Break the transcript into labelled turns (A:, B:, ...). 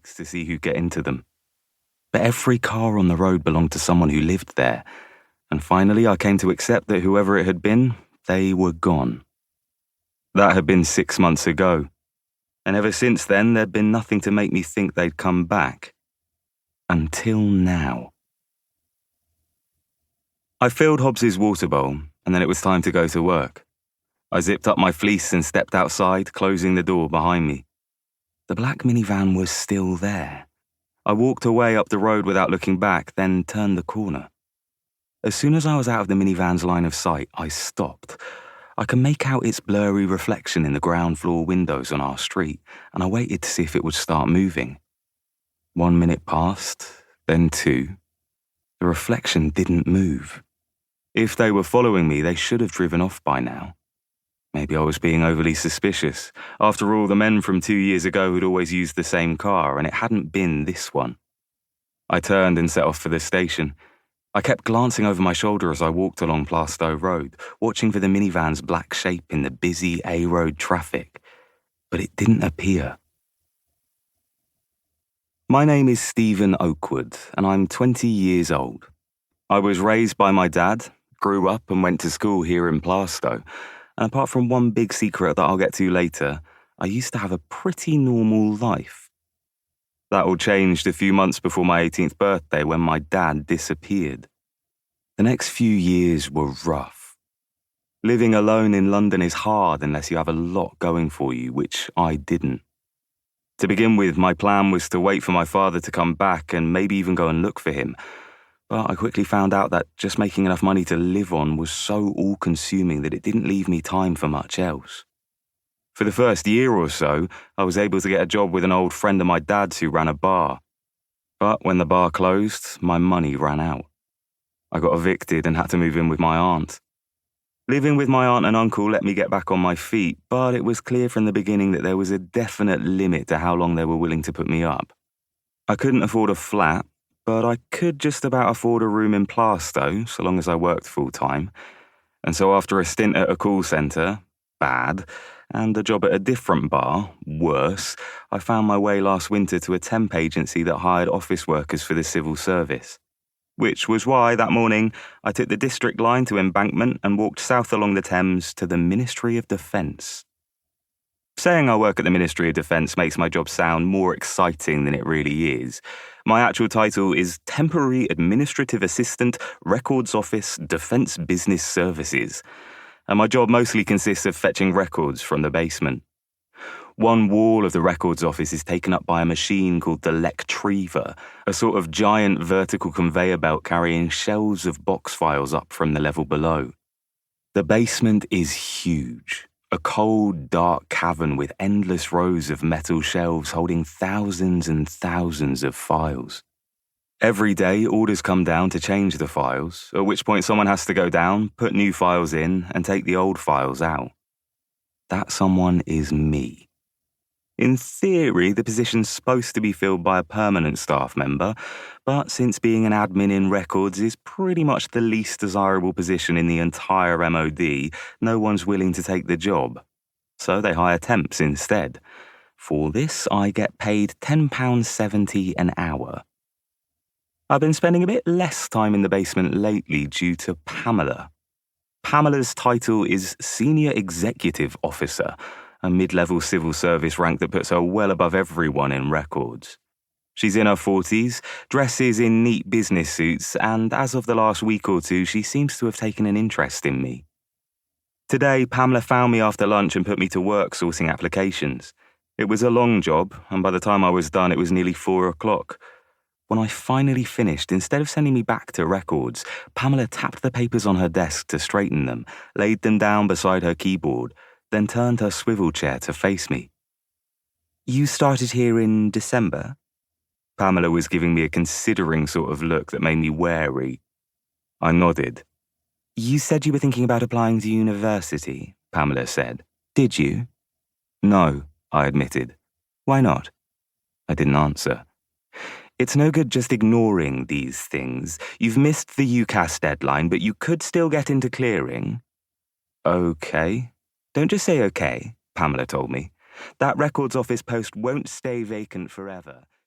A: checks to see who'd get into them. But every car on the road belonged to someone who lived there, and finally I came to accept that whoever it had been, they were gone. That had been 6 months ago, and ever since then there'd been nothing to make me think they'd come back. Until now. I filled Hobbs's water bowl, and then it was time to go to work. I zipped up my fleece and stepped outside, closing the door behind me. The black minivan was still there. I walked away up the road without looking back, then turned the corner. As soon as I was out of the minivan's line of sight, I stopped. I could make out its blurry reflection in the ground floor windows on our street, and I waited to see if it would start moving. 1 minute passed, then 2. The reflection didn't move. If they were following me, they should have driven off by now. Maybe I was being overly suspicious. After all, the men from 2 years ago had always used the same car, and it hadn't been this one. I turned and set off for the station. I kept glancing over my shoulder as I walked along Plaistow Road, watching for the minivan's black shape in the busy A-road traffic. But it didn't appear. My name is Stephen Oakwood, and I'm 20 years old. I was raised by my dad, grew up and went to school here in Plaistow, and apart from one big secret that I'll get to later, I used to have a pretty normal life. That all changed a few months before my 18th birthday when my dad disappeared. The next few years were rough. Living alone in London is hard unless you have a lot going for you, which I didn't. To begin with, my plan was to wait for my father to come back and maybe even go and look for him. But I quickly found out that just making enough money to live on was so all-consuming that it didn't leave me time for much else. For the first year or so, I was able to get a job with an old friend of my dad's who ran a bar. But when the bar closed, my money ran out. I got evicted and had to move in with my aunt. Living with my aunt and uncle let me get back on my feet, but it was clear from the beginning that there was a definite limit to how long they were willing to put me up. I couldn't afford a flat, but I could just about afford a room in Plaistow, so long as I worked full-time. And so after a stint at a call centre, bad, and a job at a different bar, worse, I found my way last winter to a temp agency that hired office workers for the civil service. Which was why, that morning, I took the District line to Embankment and walked south along the Thames to the Ministry of Defence. Saying I work at the Ministry of Defence makes my job sound more exciting than it really is. My actual title is Temporary Administrative Assistant, Records Office, Defence Business Services, and my job mostly consists of fetching records from the basement. One wall of the records office is taken up by a machine called the Lectriever, a sort of giant vertical conveyor belt carrying shelves of box files up from the level below. The basement is huge, a cold, dark cavern with endless rows of metal shelves holding thousands and thousands of files. Every day, orders come down to change the files, at which point someone has to go down, put new files in, and take the old files out. That someone is me. In theory, the position's supposed to be filled by a permanent staff member, but since being an admin in records is pretty much the least desirable position in the entire MOD, no one's willing to take the job. So they hire temps instead. For this, I get paid £10.70 an hour. I've been spending a bit less time in the basement lately due to Pamela. Pamela's title is Senior Executive Officer, a mid-level civil service rank that puts her well above everyone in records. She's in her 40s, dresses in neat business suits, and as of the last week or two, she seems to have taken an interest in me. Today, Pamela found me after lunch and put me to work sorting applications. It was a long job, and by the time I was done, it was nearly 4 o'clock. When I finally finished, instead of sending me back to records, Pamela tapped the papers on her desk to straighten them, laid them down beside her keyboard, then turned her swivel chair to face me. "You started here in December?" Pamela was giving me a considering sort of look that made me wary. I nodded. "You said you were thinking about applying to university," Pamela said. "Did you?" "No," I admitted. "Why not?" I didn't answer. It's no good just ignoring these things. You've missed the UCAS deadline, but you could still get into clearing. Okay. Don't just say okay, Pamela told me. That records office post won't stay vacant forever.